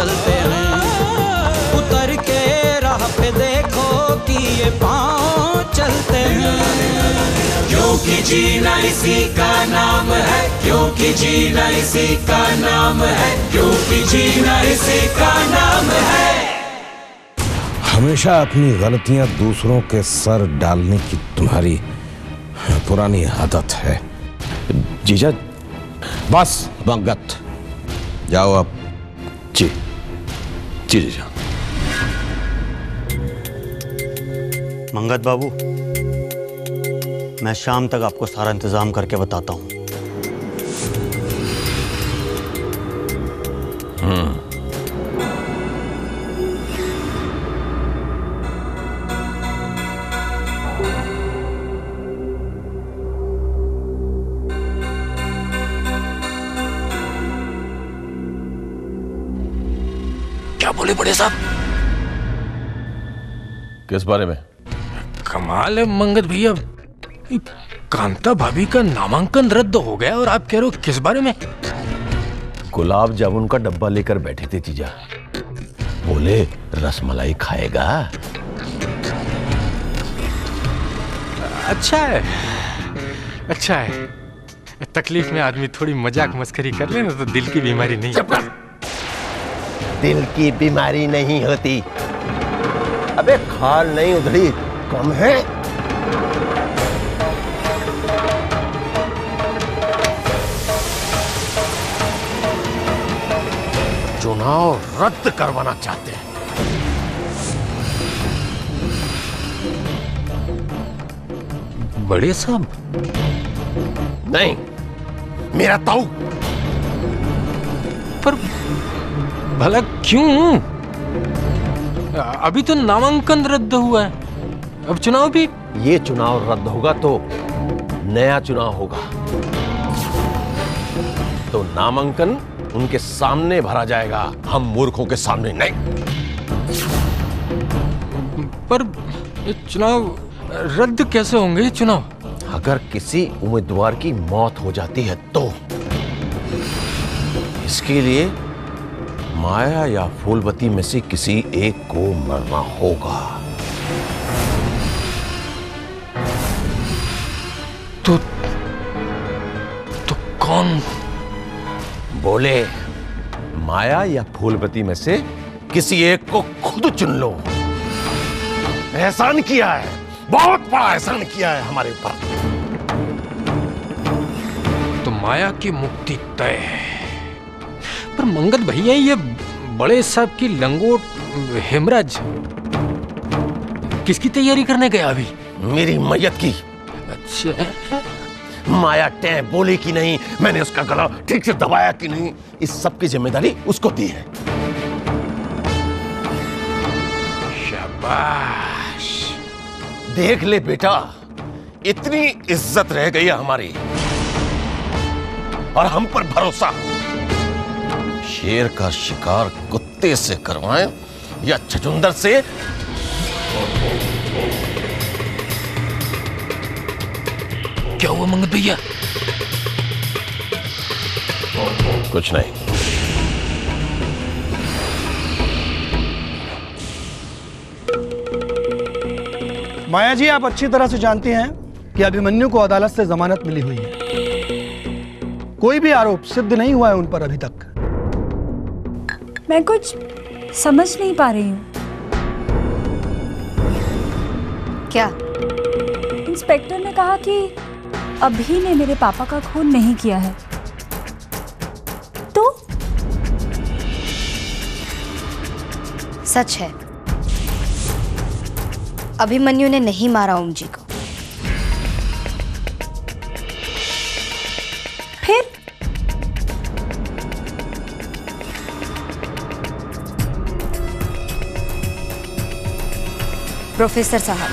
चलते हैं। उतर के राह पे देखो कि ये पाँव चलते हैं। क्योंकि जीना इसी का नाम है, क्योंकि जीना इसी का नाम है, क्योंकि जीना इसी का नाम है। हमेशा अपनी गलतियां दूसरों के सर डालने की तुम्हारी पुरानी आदत है। जीजा बस मंगत, जाओ अब। जी जी जीजा। मंगत बाबू, मैं शाम तक आपको सारा इंतजाम करके बताता हूँ। क्या बोले बड़े साहब? किस बारे में? कमाल है मंगत भैया, कांता भाभी का नामांकन रद्द हो गया और आप कह रहे हो किस बारे में? गुलाब जामुन का डब्बा लेकर बैठे थे जीजा, बोले रसमलाई खाएगा। अच्छा है, अच्छा है। तकलीफ में आदमी थोड़ी मजाक मस्करी कर ले ना तो दिल की बीमारी नहीं। दिल की बीमारी नहीं होती। अबे खाल नहीं उधड़ी कम है। चुनाव रद्द करवाना चाहते हैं। बड़े साहब? नहीं, मेरा ताऊ। पर भला क्यों? अभी तो नामांकन रद्द हुआ है, अब चुनाव भी। ये चुनाव रद्द होगा तो नया चुनाव होगा, तो नामांकन उनके सामने भरा जाएगा, हम मूर्खों के सामने नहीं। पर ये चुनाव रद्द कैसे होंगे? ये चुनाव अगर किसी उम्मीदवार की मौत हो जाती है तो इसके लिए माया या फूलवती में से किसी एक को मरना होगा। तो कौन? बोले माया या फूलवती में से किसी एक को खुद चुन लो। एहसान किया है, बहुत बड़ा एहसान किया है हमारे ऊपर। तो माया की मुक्ति तय है। पर मंगत भैया, ये बड़े साहब की लंगोट हेमराज किसकी तैयारी करने गया अभी? मेरी मैयत की। अच्छा, माया टै बोली कि नहीं, मैंने उसका गला ठीक से दबाया कि नहीं, इस सब की जिम्मेदारी उसको दी है। शाबाश। देख ले बेटा, इतनी इज्जत रह गई है हमारी और हम पर भरोसा। शेर का शिकार कुत्ते से करवाएं या छछूंदर से? क्या हुआ मंगत भैया? कुछ नहीं। माया जी, आप अच्छी तरह से जानते हैं कि अभिमन्यु को अदालत से जमानत मिली हुई है। कोई भी आरोप सिद्ध नहीं हुआ है उन पर अभी तक। मैं कुछ समझ नहीं पा रही हूँ। क्या? इंस्पेक्टर ने कहा कि अभी ने मेरे पापा का खून नहीं किया है, तो सच है, अभिमन्यु ने नहीं मारा ओम जी को। फिर प्रोफेसर साहब,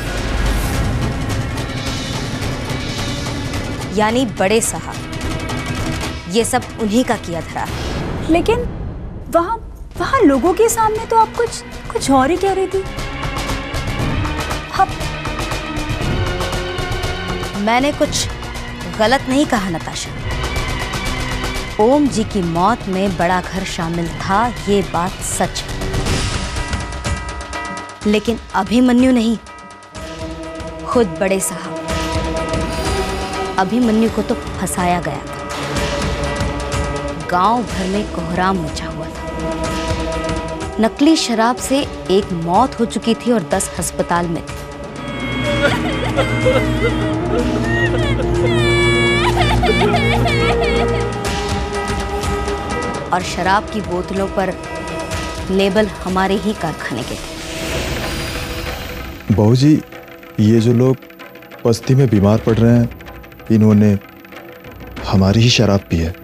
यानी बड़े साहब, ये सब उन्हीं का किया धरा है। लेकिन वहां लोगों के सामने तो आप कुछ और ही कह रही थी। मैंने कुछ गलत नहीं कहा नताशा। ओम जी की मौत में बड़ा घर शामिल था, ये बात सच है। लेकिन अभिमन्यु नहीं, खुद बड़े साहब। अभिमन्यु को तो फंसाया गया था। गांव भर में कोहराम मचा हुआ था। नकली शराब से एक मौत हो चुकी थी और 10 अस्पताल में थे। और शराब की बोतलों पर लेबल हमारे ही कारखाने के थे। बहू जी, ये जो लोग बस्ती में बीमार पड़ रहे हैं, इन्होंने हमारी ही शराब पी है।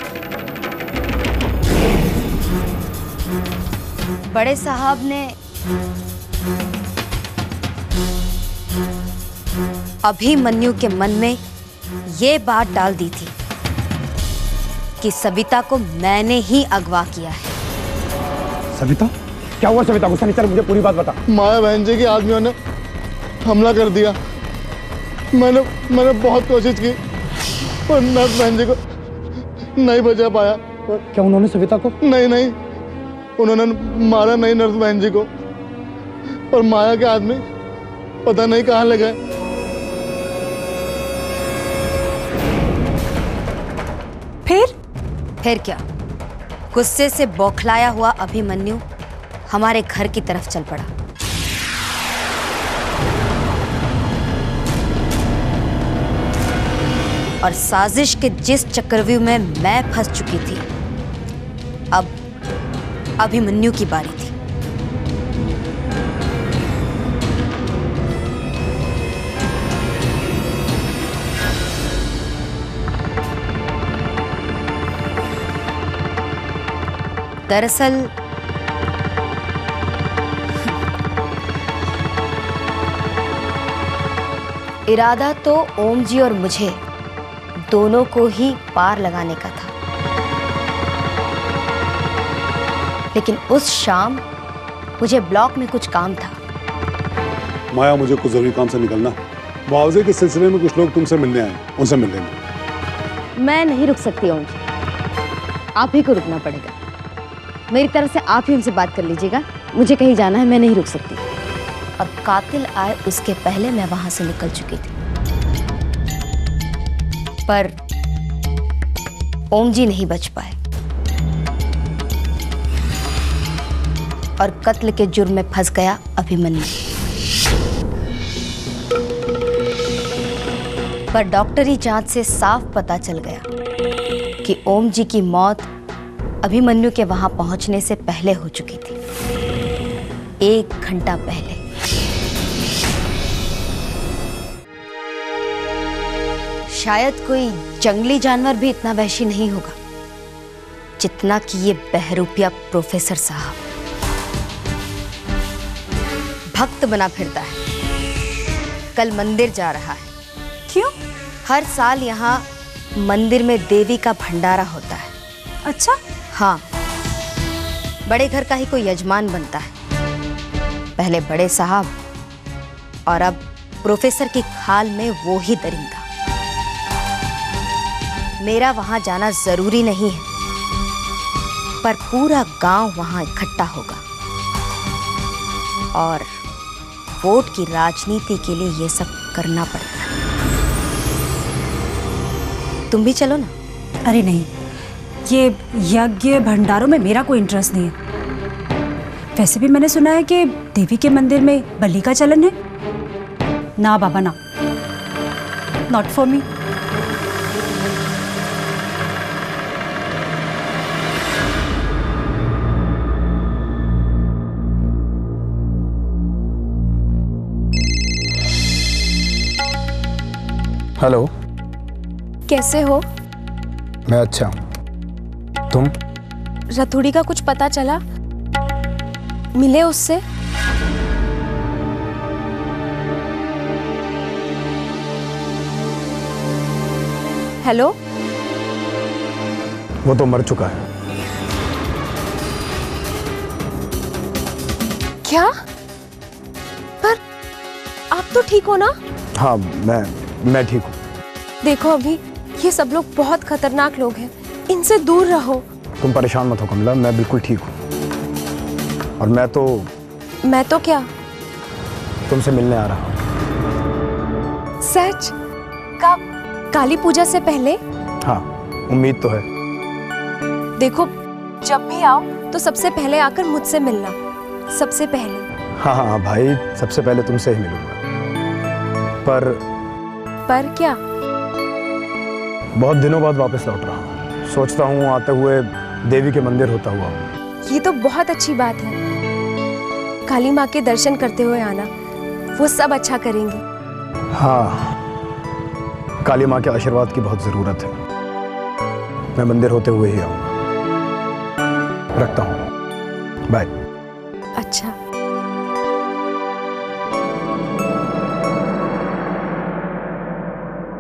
बड़े साहब ने अभिमन्यु के मन में ये बात डाल दी थी कि सविता को मैंने ही अगवा किया है। सविता? क्या हुआ सविता को? सनीचर मुझे पूरी बात बता। माया बहन जी के आदमियों ने हमला कर दिया। मैंने बहुत कोशिश की पर नर्स बहन जी को नहीं बचा पाया। क्या उन्होंने सविता को? नहीं, उन्होंने मारा नहीं नर्स बहन जी को, और माया के आदमी पता नहीं कहाँ ले गए। फिर क्या? गुस्से से बौखलाया हुआ अभिमन्यु हमारे घर की तरफ चल पड़ा। और साजिश के जिस चक्रव्यूह में मैं फंस चुकी थी, अब अभिमन्यु की बारी थी। दरअसल इरादा तो ओम जी और मुझे दोनों को ही पार लगाने का था। लेकिन उस शाम मुझे ब्लॉक में कुछ काम था। माया, मुझे कुछ जरूरी काम से निकलना। मुआवजे के सिलसिले में कुछ लोग तुमसे मिलने आए, उनसे मिल लेना। मैं नहीं रुक सकती ओम जी, आप ही को रुकना पड़ेगा। मेरी तरफ से आप ही उनसे बात कर लीजिएगा। मुझे कहीं जाना है, मैं नहीं रुक सकती। और कातिल आए उसके पहले मैं वहां से निकल चुकी थी। पर ओम जी नहीं बच पाए और कत्ल के जुर्म में फंस गया अभिमन्यु। पर डॉक्टरी जांच से साफ पता चल गया कि ओम जी की मौत अभिमन्यु के वहां पहुंचने से पहले हो चुकी थी, 1 घंटा पहले। शायद कोई जंगली जानवर भी इतना वहशी नहीं होगा जितना कि ये बहरूपिया प्रोफेसर साहब। भक्त बना फिरता है, कल मंदिर जा रहा है। क्यों? हर साल यहाँ मंदिर में देवी का भंडारा होता है। अच्छा? हाँ, बड़े घर का ही कोई यजमान बनता है। पहले बड़े साहब और अब प्रोफेसर की खाल में वो ही दरिंदा। मेरा वहां जाना जरूरी नहीं है, पर पूरा गांव वहां इकट्ठा होगा और वोट की राजनीति के लिए ये सब करना पड़ता है। तुम भी चलो ना। अरे नहीं, ये यज्ञ भंडारों में मेरा कोई इंटरेस्ट नहीं है। वैसे भी मैंने सुना है कि देवी के मंदिर में बलि का चलन है। ना बाबा ना, नॉट फॉर मी। हेलो, कैसे हो? मैं अच्छा हूँ, तुम? रथुड़ी का कुछ पता चला? मिले उससे? हेलो? वो तो मर चुका है। क्या? पर आप तो ठीक हो ना? हाँ, मैं ठीक हूँ। देखो अभी ये सब लोग बहुत खतरनाक लोग हैं। इनसे दूर रहो। तुम परेशान मत हो कमला, मैं बिल्कुल ठीक हूँ। और मैं तो क्या? तुमसे मिलने आ रहा हूँ। सच? कब? काली पूजा से पहले? हाँ, उम्मीद तो है। देखो, जब भी आओ तो सबसे पहले आकर मुझसे मिलना, सबसे पहले। हाँ भाई, सबसे पहले तुमसे ही मिलूंगा। पर क्या? बहुत दिनों बाद वापस लौट रहा हूँ। सोचता हूँ आते हुए देवी के मंदिर होता हुआ। ये तो बहुत अच्छी बात है। काली माँ के दर्शन करते हुए आना, वो सब अच्छा करेंगे। हाँ, काली माँ के आशीर्वाद की बहुत जरूरत है। मैं मंदिर होते हुए ही आऊंगा। रखता हूँ, बाय। अच्छा।